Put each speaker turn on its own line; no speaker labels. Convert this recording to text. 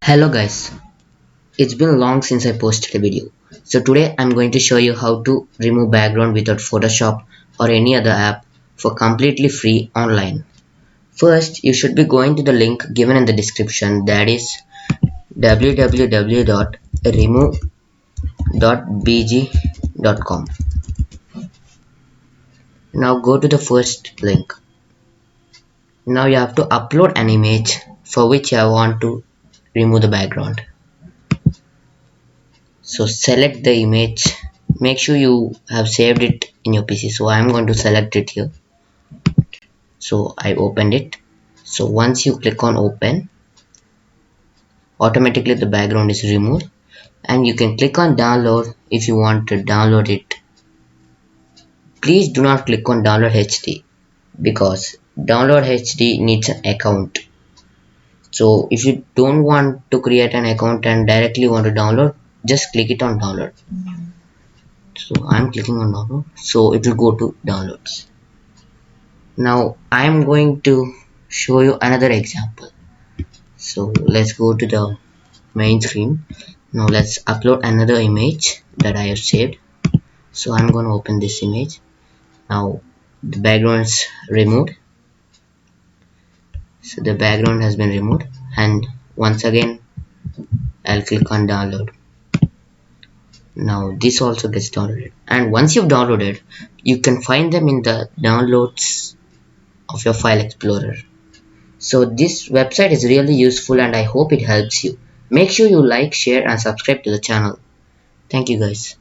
Hello guys, it's been long since I posted a video. So today I'm going to show you how to remove background without Photoshop or any other app for completely free online. First, you should be going to the link given in the description, that is www.remove.bg.com. Now go to the first link. Now you have to upload an image for which I want to remove the background. So select the image, make sure you have saved it in your PC. So I'm going to select it here. So I opened it. So once you click on open, automatically the background is removed, and you can click on download if you want to download it. Please do not click on download HD because download HD needs an account. So if you don't want to create an account and directly want to download, just click it on download. So I'm clicking on download, so it will go to downloads. Now I'm going to show you another example. So let's go to the main screen. Now let's upload another image that I have saved. So I'm going to open this image. Now the background is removed. So the background has been removed, and once again I'll click on download. Now this also gets downloaded, and once you've downloaded, you can find them in the downloads of your file explorer. So this website is really useful and I hope it helps you. Make sure you like, share and subscribe to the channel. Thank you guys.